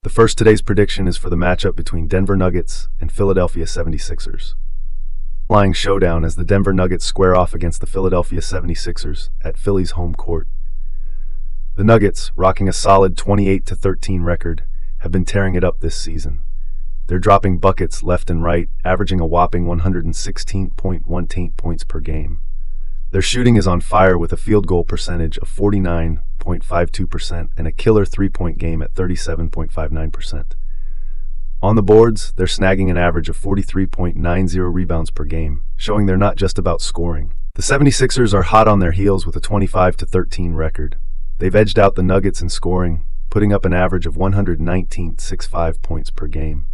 The first today's prediction is for the matchup between Denver Nuggets and Philadelphia 76ers. Flying showdown as the Denver Nuggets square off against the Philadelphia 76ers at Philly's home court. The Nuggets, rocking a solid 28-13 record, have been tearing it up this season. They're dropping buckets left and right, averaging a whopping 116.18 points per game. Their shooting is on fire with a field goal percentage of 49.52% and a killer three-point game at 37.59%. On the boards, they're snagging an average of 43.90 rebounds per game, showing they're not just about scoring. The 76ers are hot on their heels with a 25-13 record. They've edged out the Nuggets in scoring, putting up an average of 119.65 points per game.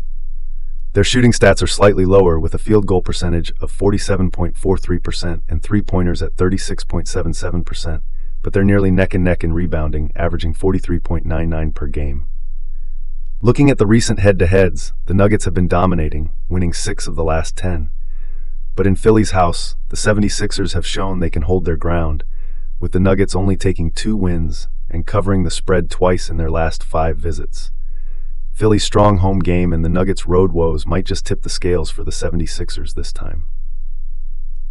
Their shooting stats are slightly lower with a field goal percentage of 47.43% and three-pointers at 36.77%, but they're nearly neck and neck in rebounding, averaging 43.99 per game. Looking at the recent head-to-heads, the Nuggets have been dominating, winning 6 of the last 10. But in Philly's house, the 76ers have shown they can hold their ground, with the Nuggets only taking 2 wins and covering the spread twice in their last 5 visits. Philly's strong home game and the Nuggets' road woes might just tip the scales for the 76ers this time.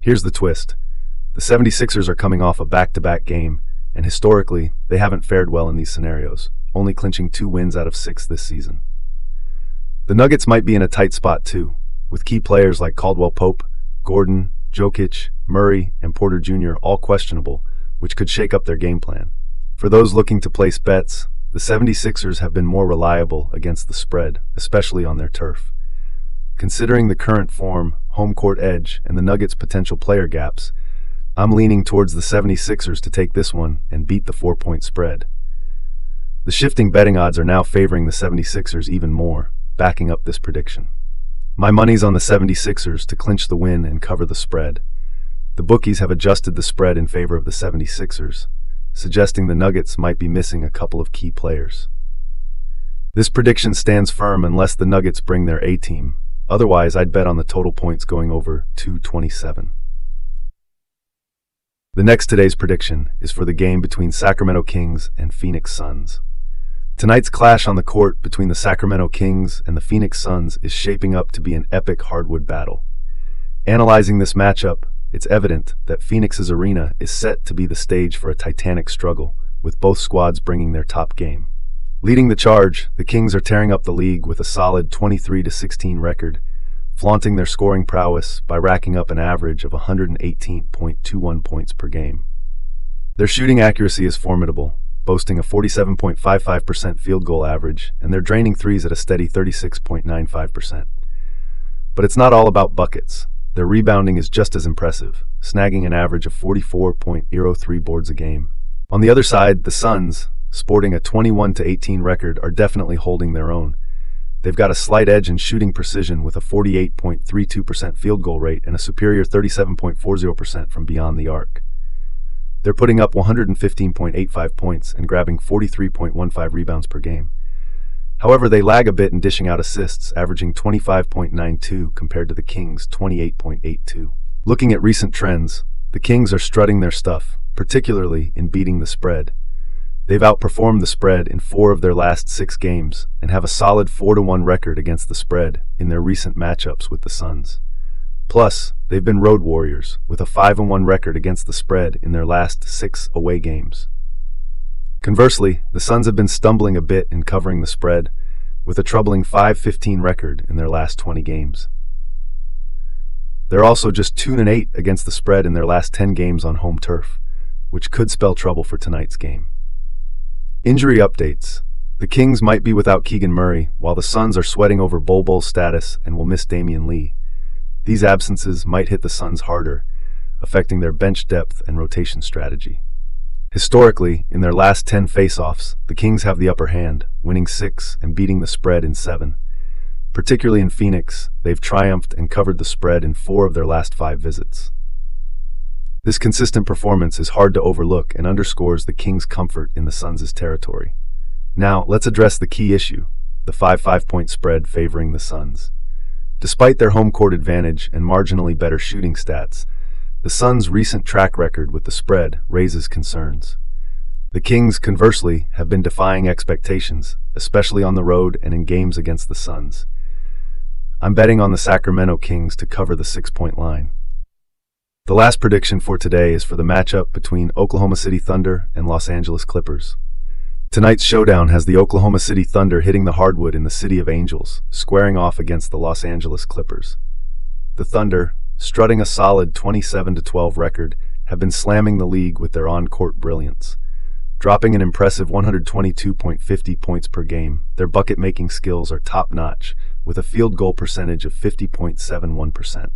Here's the twist. The 76ers are coming off a back-to-back game, and historically, they haven't fared well in these scenarios, only clinching 2 wins out of 6 this season. The Nuggets might be in a tight spot too, with key players like Caldwell Pope, Gordon, Jokic, Murray, and Porter Jr. all questionable, which could shake up their game plan. For those looking to place bets, the 76ers have been more reliable against the spread, especially on their turf. Considering the current form, home court edge, and the Nuggets' potential player gaps, I'm leaning towards the 76ers to take this one and beat the 4-point spread. The shifting betting odds are now favoring the 76ers even more, backing up this prediction. My money's on the 76ers to clinch the win and cover the spread. The bookies have adjusted the spread in favor of the 76ers, suggesting the Nuggets might be missing a couple of key players. This prediction stands firm unless the Nuggets bring their A-team. Otherwise, I'd bet on the total points going over 227. The next today's prediction is for the game between Sacramento Kings and Phoenix Suns. Tonight's clash on the court between the Sacramento Kings and the Phoenix Suns is shaping up to be an epic hardwood battle. Analyzing this matchup, it's evident that Phoenix's arena is set to be the stage for a titanic struggle, with both squads bringing their top game. Leading the charge, the Kings are tearing up the league with a solid 23-16 record, flaunting their scoring prowess by racking up an average of 118.21 points per game. Their shooting accuracy is formidable, boasting a 47.55% field goal average, and they're draining threes at a steady 36.95%. But it's not all about buckets. Their rebounding is just as impressive, snagging an average of 44.03 boards a game. On the other side, the Suns, sporting a 21-18 record, are definitely holding their own. They've got a slight edge in shooting precision with a 48.32% field goal rate and a superior 37.40% from beyond the arc. They're putting up 115.85 points and grabbing 43.15 rebounds per game. However, they lag a bit in dishing out assists, averaging 25.92 compared to the Kings' 28.82. Looking at recent trends, the Kings are strutting their stuff, particularly in beating the spread. They've outperformed the spread in 4 of their last 6 games and have a solid 4-1 record against the spread in their recent matchups with the Suns. Plus, they've been road warriors with a 5-1 record against the spread in their last 6 away games. Conversely, the Suns have been stumbling a bit in covering the spread, with a troubling 5-15 record in their last 20 games. They're also just 2-8 against the spread in their last 10 games on home turf, which could spell trouble for tonight's game. Injury updates. The Kings might be without Keegan Murray, while the Suns are sweating over Bol status and will miss Damian Lee. These absences might hit the Suns harder, affecting their bench depth and rotation strategy. Historically, in their last 10 face-offs, the Kings have the upper hand, winning 6 and beating the spread in 7. Particularly in Phoenix, they've triumphed and covered the spread in 4 of their last 5 visits. This consistent performance is hard to overlook and underscores the Kings' comfort in the Suns' territory. Now, let's address the key issue, the 5-5-point spread favoring the Suns. Despite their home court advantage and marginally better shooting stats, the Suns' recent track record with the spread raises concerns. The Kings, conversely, have been defying expectations, especially on the road and in games against the Suns. I'm betting on the Sacramento Kings to cover the 6-point line. The last prediction for today is for the matchup between Oklahoma City Thunder and Los Angeles Clippers. Tonight's showdown has the Oklahoma City Thunder hitting the hardwood in the City of Angels, squaring off against the Los Angeles Clippers. The Thunder, strutting a solid 27-12 record, have been slamming the league with their on-court brilliance. Dropping an impressive 122.50 points per game, their bucket-making skills are top-notch, with a field goal percentage of 50.71%.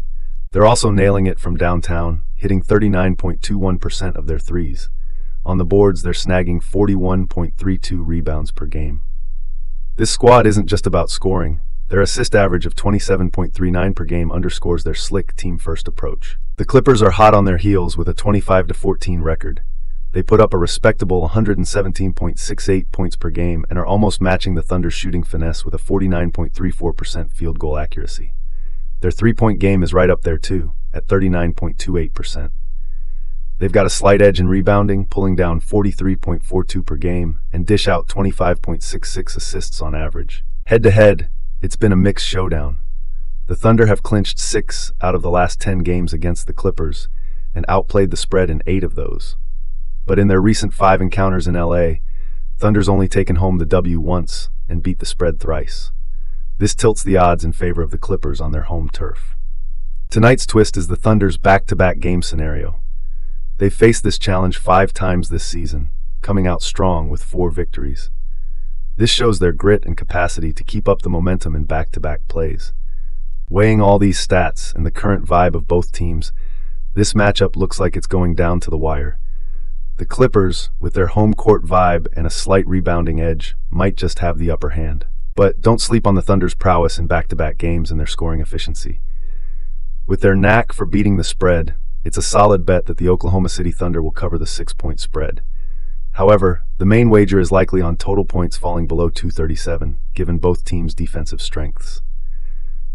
They're also nailing it from downtown, hitting 39.21% of their threes. On the boards, they're snagging 41.32 rebounds per game. This squad isn't just about scoring. Their assist average of 27.39 per game underscores their slick team-first approach. The Clippers are hot on their heels with a 25-14 record. They put up a respectable 117.68 points per game and are almost matching the Thunder's shooting finesse with a 49.34% field goal accuracy. Their three-point game is right up there too, at 39.28%. They've got a slight edge in rebounding, pulling down 43.42 per game and dish out 25.66 assists on average. Head-to-head, it's been a mixed showdown. The Thunder have clinched 6 out of the last 10 games against the Clippers and outplayed the spread in 8 of those. But in their recent 5 encounters in LA, Thunder's only taken home the W once and beat the spread thrice. This tilts the odds in favor of the Clippers on their home turf. Tonight's twist is the Thunder's back-to-back game scenario. They've faced this challenge 5 times this season, coming out strong with 4 victories. This shows their grit and capacity to keep up the momentum in back-to-back plays. Weighing all these stats and the current vibe of both teams, this matchup looks like it's going down to the wire. The Clippers, with their home court vibe and a slight rebounding edge, might just have the upper hand. But don't sleep on the Thunder's prowess in back-to-back games and their scoring efficiency. With their knack for beating the spread, it's a solid bet that the Oklahoma City Thunder will cover the 6-point spread. However, the main wager is likely on total points falling below 237, given both teams' defensive strengths.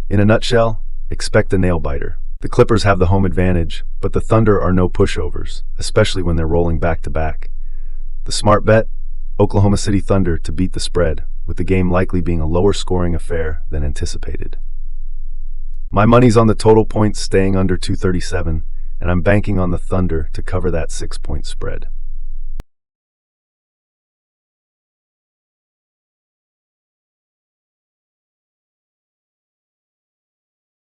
In a nutshell, expect a nail-biter. The Clippers have the home advantage, but the Thunder are no pushovers, especially when they're rolling back-to-back. The smart bet? Oklahoma City Thunder to beat the spread, with the game likely being a lower-scoring affair than anticipated. My money's on the total points staying under 237, and I'm banking on the Thunder to cover that 6-point spread.